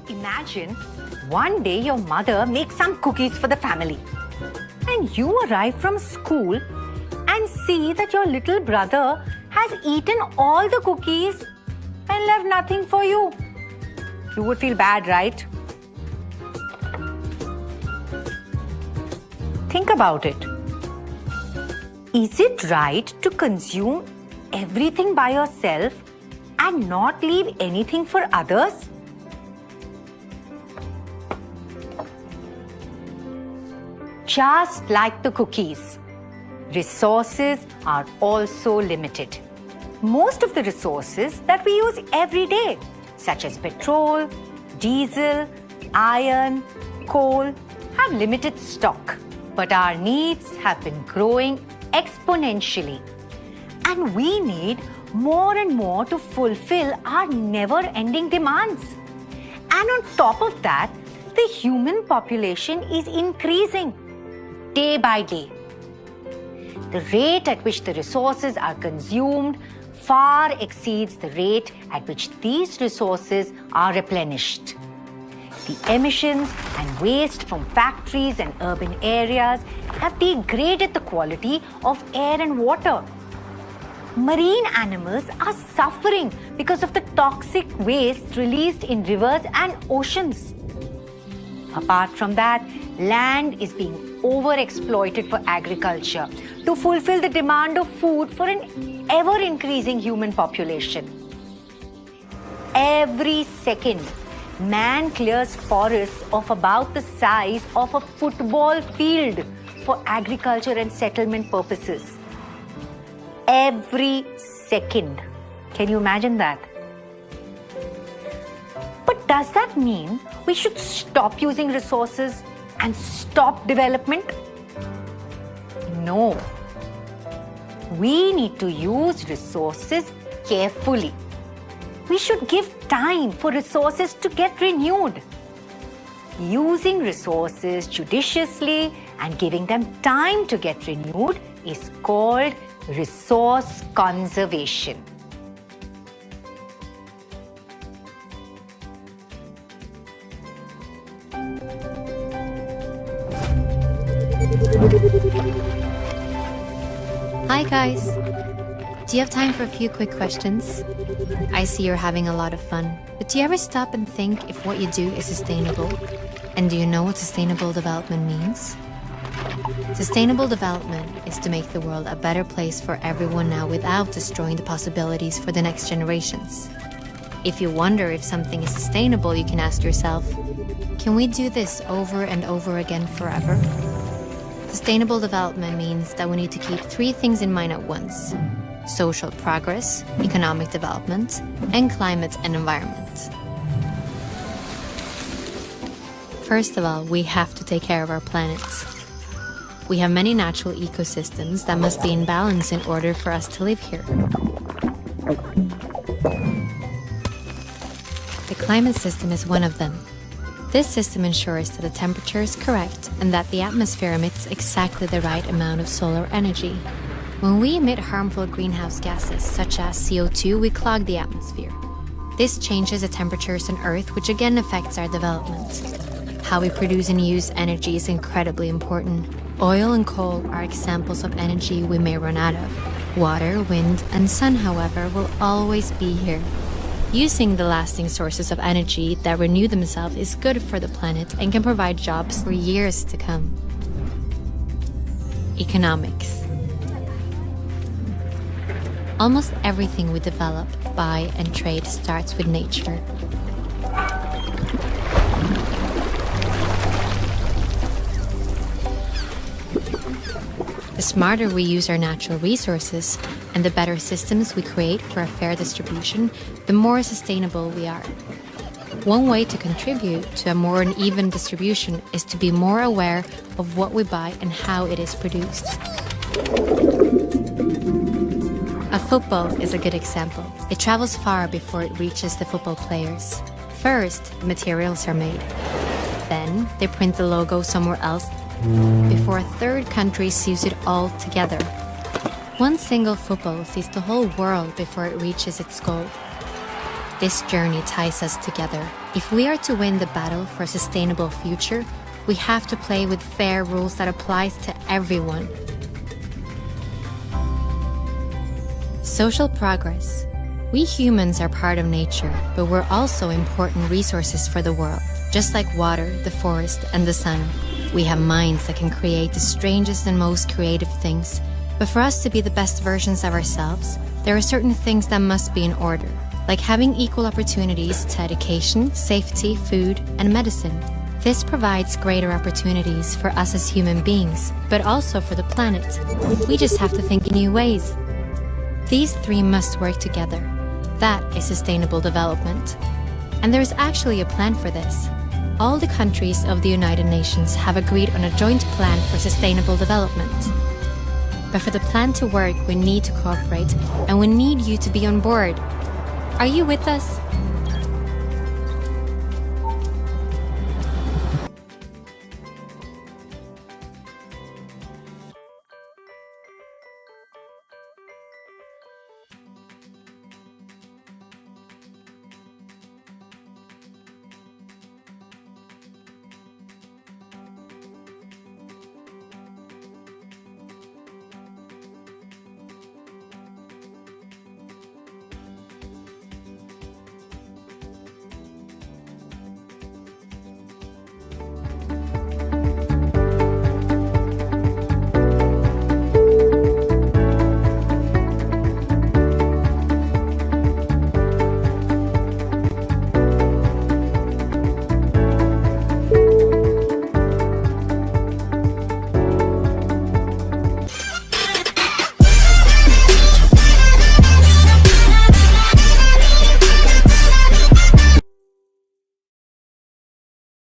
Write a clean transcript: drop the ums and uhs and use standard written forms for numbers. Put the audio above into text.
Imagine one day your mother makes some cookies for the family. And you arrive from school and see that your little brother has eaten all the cookies and left nothing for you. You would feel bad, right? Think about it. Is it right to consume everything by yourself and not leave anything for others? Just like the cookies, resources are also limited. Most of the resources that we use every day, such as petrol, diesel, iron, coal, have limited stock. But our needs have been growing exponentially. And we need more and more to fulfill our never-ending demands. And on top of that, the human population is increasing day by day. The rate at which the resources are consumed far exceeds the rate at which these resources are replenished. The emissions and waste from factories and urban areas have degraded the quality of air and water. Marine animals are suffering because of the toxic waste released in rivers and oceans. Apart from that, land is being overexploited for agriculture to fulfill the demand of food for an ever-increasing human population. Every second, man clears forests of about the size of a football field for agriculture and settlement purposes. Every second. Can you imagine that? But does that mean we should stop using resources and stop development? No. We need to use resources carefully. We should give time for resources to get renewed. Using resources judiciously and giving them time to get renewed is called resource conservation. Hi guys! Do you have time for a few quick questions? I see you're having a lot of fun, but do you ever stop and think if what you do is sustainable? And do you know what sustainable development means? Sustainable development is to make the world a better place for everyone now without destroying the possibilities for the next generations. If you wonder if something is sustainable, you can ask yourself, can we do this over and over again forever? Sustainable development means that we need to keep three things in mind at once: social progress, economic development, and climate and environment. First of all, we have to take care of our planet. We have many natural ecosystems that must be in balance in order for us to live here. The climate system is one of them. This system ensures that the temperature is correct and that the atmosphere emits exactly the right amount of solar energy. When we emit harmful greenhouse gases, such as CO2, we clog the atmosphere. This changes the temperatures on Earth, which again affects our development. How we produce and use energy is incredibly important. Oil and coal are examples of energy we may run out of. Water, wind, and sun, however, will always be here. Using the lasting sources of energy that renew themselves is good for the planet and can provide jobs for years to come. Economics. Almost everything we develop, buy, and trade starts with nature. The smarter we use our natural resources and the better systems we create for a fair distribution, the more sustainable we are. One way to contribute to a more uneven distribution is to be more aware of what we buy and how it is produced. A football is a good example. It travels far before it reaches the football players. First, the materials are made. Then, they print the logo somewhere else before a third country sews it all together. One single football sees the whole world before it reaches its goal. This journey ties us together. If we are to win the battle for a sustainable future, we have to play with fair rules that applies to everyone. Social progress. We humans are part of nature, but we're also important resources for the world. Just like water, the forest, and the sun, we have minds that can create the strangest and most creative things. But for us to be the best versions of ourselves, there are certain things that must be in order, like having equal opportunities to education, safety, food, and medicine. This provides greater opportunities for us as human beings, but also for the planet. We just have to think in new ways. These three must work together. That is sustainable development. And there is actually a plan for this. All the countries of the United Nations have agreed on a joint plan for sustainable development. But for the plan to work, we need to cooperate, and we need you to be on board. Are you with us?